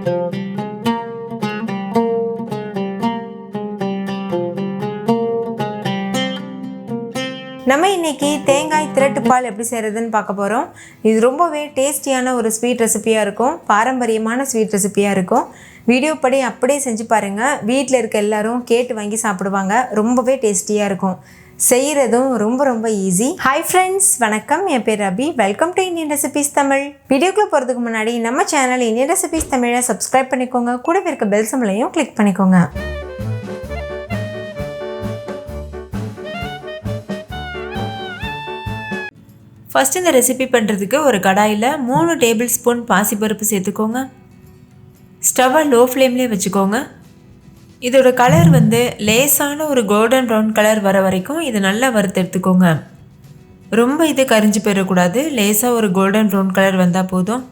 நம்ம இன்னைக்கு தேங்காய் திரட்டுப்பால் எப்படி செய்கிறதுன்னு பார்க்க போகிறோம். இது ரொம்பவே டேஸ்டியான ஒரு ஸ்வீட் ரெசிபியாக இருக்கும், பாரம்பரியமான ஸ்வீட் ரெசிபியாக இருக்கும். வீடியோ படி அப்படியே செஞ்சு பாருங்கள், வீட்டில் இருக்க எல்லாரும் கேட்டு வாங்கி சாப்பிடுவாங்க. ரொம்பவே டேஸ்டியாக இருக்கும், செய்கிறதும் ரொம்ப ரொம்ப ஈஸி. ஹாய் ஃப்ரெண்ட்ஸ், வணக்கம். என் பேர் Rabi. Welcome to Indian recipes Tamil. வீடியோக்குள்ளே போகிறதுக்கு முன்னாடி நம்ம சேனல் இந்தியன் ரெசிபிஸ் தமிழை சப்ஸ்கிரைப் பண்ணிக்கோங்க, கூடவே இருக்க பெல் சிம்பலையும் கிளிக் பண்ணிக்கோங்க. ஃபஸ்ட்டு இந்த ரெசிபி பண்ணுறதுக்கு ஒரு கடாயில் 3 டேபிள் ஸ்பூன் பாசிப்பருப்பு சேர்த்துக்கோங்க. ஸ்டவ்வை லோ ஃப்ளேம்லேயே வச்சுக்கோங்க. இதோட கலர் லேசான ஒரு கோல்டன் ப்ரௌன் கலர் வர வரைக்கும் இதை நல்லா வறுத்து எடுத்துக்கோங்க. ரொம்ப இது கரிஞ்சு போயிடக்கூடாது, லேசாக ஒரு கோல்டன் ப்ரௌன் கலர் வந்தால் போதும்.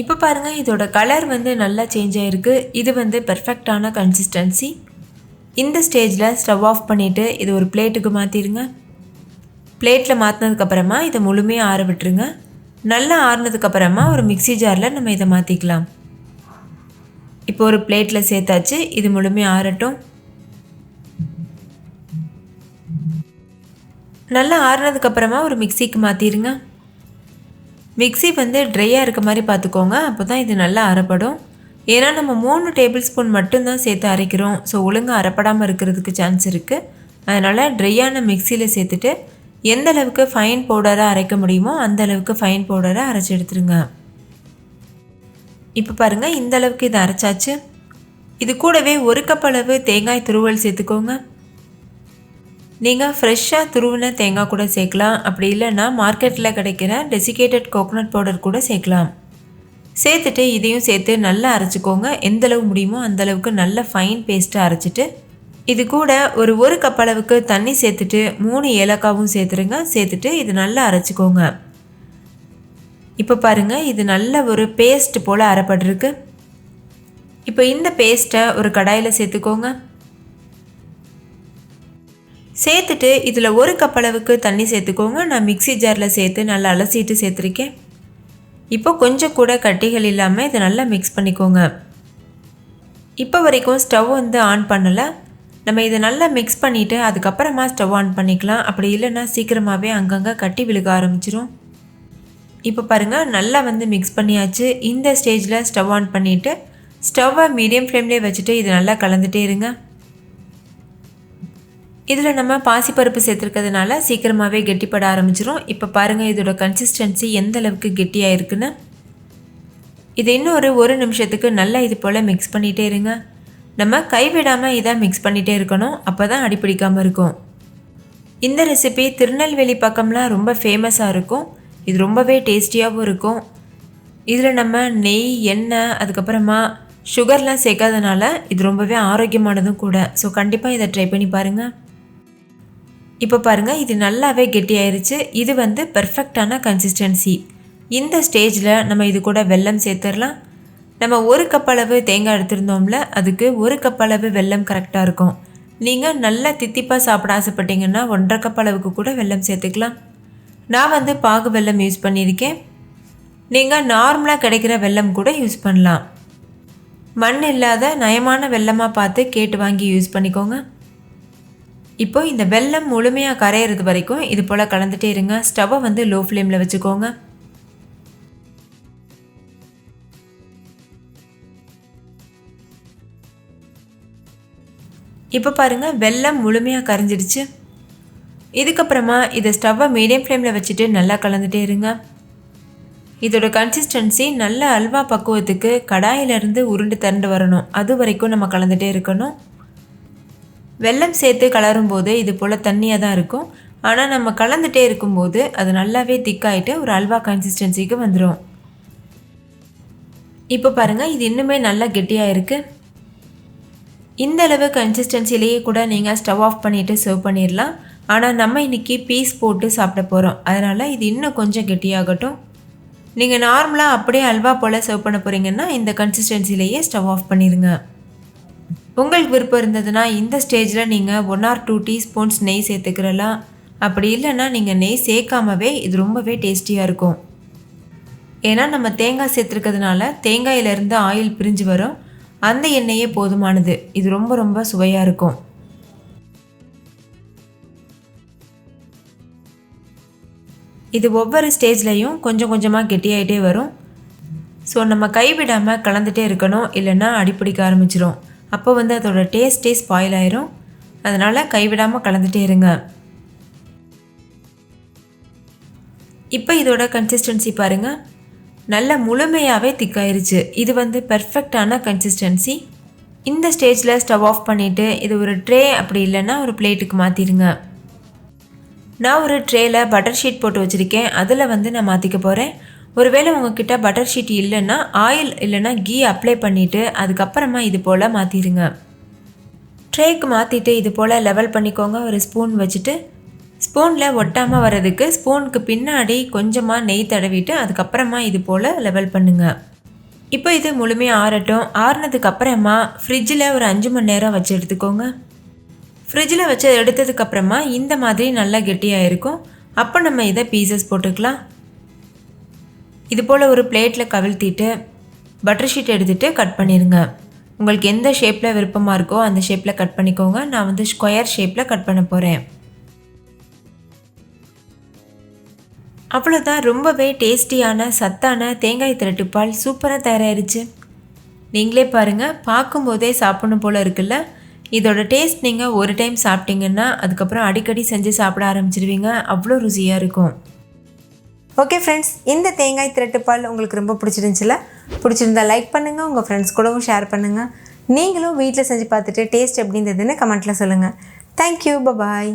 இப்போ பாருங்கள், இதோட கலர் நல்லா சேஞ்ச் ஆகிருக்கு. இது பெர்ஃபெக்டான கன்சிஸ்டன்சி. இந்த ஸ்டேஜில் ஸ்டவ் ஆஃப் பண்ணிவிட்டு இது ஒரு பிளேட்டுக்கு மாற்றிடுங்க. பிளேட்டில் மாற்றினதுக்கப்புறமா இதை முழுமையாக ஆற விட்டுருங்க. நல்லா ஆறினதுக்கப்புறமா ஒரு மிக்சி ஜாரில் நம்ம இதை மாற்றிக்கலாம். இப்போ ஒரு பிளேட்டில் சேர்த்தாச்சு, இது முழுமையாக ஆறட்டும். நல்லா ஆறினதுக்கப்புறமா ஒரு மிக்சிக்கு மாற்றிடுங்க. மிக்சி ட்ரையாக இருக்க மாதிரி பார்த்துக்கோங்க, அப்போ தான் இது நல்லா அரைப்படும். ஏன்னா நம்ம 3 டேபிள் ஸ்பூன் மட்டும்தான் சேர்த்து அரைக்கிறோம், ஸோ ஒழுங்காக அரைப்படாமல் இருக்கிறதுக்கு சான்ஸ் இருக்குது. அதனால் ட்ரையான மிக்சியில் சேர்த்துட்டு எந்த அளவுக்கு ஃபைன் பவுடராக அரைக்க முடியுமோ அந்த அளவுக்கு ஃபைன் பவுடரை அரைச்சி எடுத்துருங்க. இப்போ பாருங்கள், இந்த அளவுக்கு இதை அரைச்சாச்சு. இது கூடவே 1 கப் அளவு தேங்காய் துருவல் சேர்த்துக்கோங்க. நீங்கள் ஃப்ரெஷ்ஷாக துருவின தேங்காய் கூட சேர்க்கலாம், அப்படி இல்லைன்னா மார்க்கெட்டில் கிடைக்கிற டெசிகேட்டட் கோகோனட் பவுடர் கூட சேர்க்கலாம். சேர்த்துட்டு இதையும் சேர்த்து நல்லா அரைச்சிக்கோங்க. எந்தளவு முடியுமோ அந்தளவுக்கு நல்ல ஃபைன் பேஸ்ட்டாக அரைச்சிட்டு இது கூட ஒரு 1 கப் அளவுக்கு தண்ணி சேர்த்துட்டு 3 ஏலக்காவும் சேர்த்துருங்க. சேர்த்துட்டு இது நல்லா அரைச்சிக்கோங்க. இப்போ பாருங்கள், இது நல்ல ஒரு பேஸ்ட் போல் அரைப்பட்டிருக்கு. இப்போ இந்த பேஸ்ட்டை ஒரு கடாயில் சேர்த்துக்கோங்க. சேர்த்துட்டு இதில் 1 கப் அளவுக்கு தண்ணி சேர்த்துக்கோங்க. நான் மிக்சி ஜாரில் சேர்த்து நல்லா அலசிட்டு சேர்த்துருக்கேன். இப்போ கொஞ்சம் கூட கட்டிகள் இல்லாமல் இதை நல்லா மிக்ஸ் பண்ணிக்கோங்க. இப்போ வரைக்கும் ஸ்டவ் ஆன் பண்ணலை. நம்ம இதை நல்லா மிக்ஸ் பண்ணிவிட்டு அதுக்கப்புறமா ஸ்டவ் ஆன் பண்ணிக்கலாம். அப்படி இல்லைன்னா சீக்கிரமாகவே அங்கங்கே கட்டி விழுக ஆரம்பிச்சிடும். இப்போ பாருங்கள், நல்லா மிக்ஸ் பண்ணியாச்சு. இந்த ஸ்டேஜில் ஸ்டவ் ஆன் பண்ணிவிட்டு ஸ்டவ்வை மீடியம் ஃப்ளேம்லேயே வச்சுட்டு இது நல்லா கலந்துகிட்டே இருங்க. இதில் நம்ம பாசிப்பருப்பு சேர்த்துருக்கிறதுனால சீக்கிரமாகவே கெட்டிப்பட ஆரம்பிச்சிடும். இப்போ பாருங்கள், இதோட கன்சிஸ்டன்சி எந்த அளவுக்கு கெட்டியாக இருக்குன்னு. இது இன்னும் ஒரு 1 நிமிஷத்துக்கு நல்லா இது போல் மிக்ஸ் பண்ணிகிட்டே இருங்க. நம்ம கைவிடாமல் இதை மிக்ஸ் பண்ணிகிட்டே இருக்கணும், அப்போ தான் அடிப்பிடிக்காமல் இருக்கும். இந்த ரெசிபி திருநெல்வேலி பக்கம்லாம் ரொம்ப ஃபேமஸாக இருக்கும். இது ரொம்பவே டேஸ்டியாகவும் இருக்கும். இதில் நம்ம நெய், எண்ணெய், அதுக்கப்புறமா சுகர்லாம் சேர்க்காதனால இது ரொம்பவே ஆரோக்கியமானதும் கூட. ஸோ கண்டிப்பாக இதை ட்ரை பண்ணி பாருங்கள். இப்போ பாருங்கள், இது நல்லாவே கெட்டியாயிருச்சு. இது பெர்ஃபெக்டான கன்சிஸ்டன்சி. இந்த ஸ்டேஜில் நம்ம இது கூட வெல்லம் சேர்த்துடலாம். நம்ம 1 கப் அளவு தேங்காய் எடுத்திருந்தோம்ல, அதுக்கு 1 கப் அளவு வெல்லம் கரெக்டாக இருக்கும். நீங்கள் நல்லா தித்திப்பாக சாப்பிட ஆசைப்பட்டீங்கன்னா 1.5 கப் அளவுக்கு கூட வெல்லம் சேர்த்துக்கலாம். நான் பாகு வெல்லம் யூஸ் பண்ணியிருக்கேன். நீங்கள் நார்மலாக கிடைக்கிற வெல்லம் கூட யூஸ் பண்ணலாம். மண் இல்லாத நயமான வெல்லமாக பார்த்து கேட்டு வாங்கி யூஸ் பண்ணிக்கோங்க. இப்போ இந்த வெல்லம் முழுமையாக கரையிறது வரைக்கும் இது போல் கலந்துகிட்டே இருங்க. ஸ்டவ்வை லோ ஃப்ளேமில் வச்சுக்கோங்க. இப்போ பாருங்கள், வெல்லம் முழுமையாக கரைஞ்சிடுச்சு. இதுக்கப்புறமா இதை ஸ்டவ்வை மீடியம் ஃப்ளேமில் வச்சுட்டு நல்லா கலந்துகிட்டே இருங்க. இதோட கன்சிஸ்டன்சி நல்ல அல்வா பக்குவத்துக்கு கடாயிலிருந்து உருண்டு திரண்டு வரணும், அது வரைக்கும் நம்ம கலந்துகிட்டே இருக்கணும். வெல்லம் சேர்த்து கலரும் போது இது போல் தண்ணியாக தான் இருக்கும், ஆனால் நம்ம கலந்துகிட்டே இருக்கும்போது அது நல்லாவே திக்காயிட்டு ஒரு அல்வா கன்சிஸ்டன்சிக்கு வந்துடும். இப்போ பாருங்கள், இது இன்னுமே நல்லா கெட்டியாக இருக்குது. இந்த அளவு கன்சிஸ்டன்சிலேயே கூட நீங்கள் ஸ்டவ் ஆஃப் பண்ணிவிட்டு சர்வ் பண்ணிடலாம். ஆனால் நம்ம இன்றைக்கி பீஸ் போட்டு சாப்பிட போகிறோம், அதனால் இது இன்னும் கொஞ்சம் கெட்டியாகட்டும். நீங்கள் நார்மலாக அப்படியே அல்வா போல் சர்வ் பண்ண போகிறீங்கன்னா இந்த கன்சிஸ்டன்சிலேயே ஸ்டவ் ஆஃப் பண்ணிடுங்க. உங்களுக்கு விருப்பம் இருந்ததுன்னா இந்த ஸ்டேஜில் நீங்கள் 1 or 2 டீஸ்பூன்ஸ் நெய் சேர்த்துக்கிறலாம். அப்படி இல்லைன்னா நீங்கள் நெய் சேர்க்காமவே இது ரொம்பவே டேஸ்டியாக இருக்கும். ஏன்னா நம்ம தேங்காய் சேர்த்துருக்கிறதுனால தேங்காயிலேருந்து ஆயில் பிரிஞ்சு வரும். அந்த எண்ணெயே போதுமானது. இது ரொம்ப ரொம்ப சுவையாக இருக்கும். இது ஒவ்வொரு ஸ்டேஜ்லேயும் கொஞ்சம் கொஞ்சமாக கெட்டியாகிட்டே வரும். ஸோ நம்ம கைவிடாமல் கலந்துகிட்டே இருக்கணும், இல்லைன்னா அடிப்பிடிக்க ஆரம்பிச்சிடும். அப்போ அதோட டேஸ்ட்டே ஸ்பாயில் ஆயிரும். அதனால் கைவிடாமல் கலந்துகிட்டே இருங்க. இப்போ இதோட கன்சிஸ்டன்சி பாருங்கள், நல்ல முழுமையாகவே திக்காயிருச்சு. இது பெர்ஃபெக்டான கன்சிஸ்டன்சி. இந்த ஸ்டேஜில் ஸ்டவ் ஆஃப் பண்ணிவிட்டு இது ஒரு ட்ரே அப்படி இல்லைன்னா ஒரு பிளேட்டுக்கு மாற்றிடுங்க. நான் ஒரு ட்ரேயில் பட்டர் ஷீட் போட்டு வச்சுருக்கேன். அதில் நான் மாற்றிக்க போகிறேன். ஒருவேளை உங்ககிட்ட பட்டர் ஷீட் இல்லைன்னா ஆயில் இல்லைன்னா கீ அப்ளை பண்ணிவிட்டு அதுக்கப்புறமா இது போல் மாற்றிடுங்க. ட்ரேக்கு மாற்றிட்டு இது போல் லெவல் பண்ணிக்கோங்க. ஒரு ஸ்பூன் வச்சுட்டு ஸ்பூனில் ஒட்டாமல் வர்றதுக்கு ஸ்பூனுக்கு பின்னாடி கொஞ்சமாக நெய் தடவிட்டு அதுக்கப்புறமா இது போல் லெவல் பண்ணுங்கள். இப்போ இது முழுமையாக ஆறட்டும். ஆறுனதுக்கப்புறமா ஃப்ரிட்ஜில் ஒரு 5 மணி நேரம் வச்சு எடுத்துக்கோங்க. ஃப்ரிட்ஜில் வச்சு எடுத்ததுக்கப்புறமா இந்த மாதிரி நல்லா கெட்டியாக இருக்கும். அப்போ நம்ம இதை பீசஸ் போட்டுக்கலாம். இது போல் ஒரு பிளேட்டில் கவிழ்த்திட்டு பட்டர் ஷீட் எடுத்துகிட்டு கட் பண்ணிடுங்க. உங்களுக்கு எந்த ஷேப்பில் விருப்பமாக இருக்கோ அந்த ஷேப்பில் கட் பண்ணிக்கோங்க. நான் ஸ்கொயர் ஷேப்பில் கட் பண்ண போகிறேன். அவ்வளோதான், ரொம்பவே டேஸ்டியான சத்தான தேங்காய் திரட்டுப்பால் சூப்பராக தயாராகிருச்சு. நீங்களே பாருங்கள், பார்க்கும்போதே சாப்பிடணும் போல் இருக்குல்ல. இதோட டேஸ்ட் நீங்கள் ஒரு டைம் சாப்பிட்டீங்கன்னா அதுக்கப்புறம் அடிக்கடி செஞ்சு சாப்பிட ஆரம்பிச்சிடுவீங்க. அவ்வளோ ருசியாக இருக்கும். ஓகே ஃப்ரெண்ட்ஸ், இந்த தேங்காய் திரட்டுப்பால் உங்களுக்கு ரொம்ப பிடிச்சிருந்தா லைக் பண்ணுங்கள். உங்கள் ஃப்ரெண்ட்ஸ் கூடவும் ஷேர் பண்ணுங்கள். நீங்களும் வீட்டில் செஞ்சு பார்த்துட்டு டேஸ்ட் எப்படி இருந்ததுன்னு கமெண்ட்டில் சொல்லுங்கள். தேங்க்யூ, பாய்.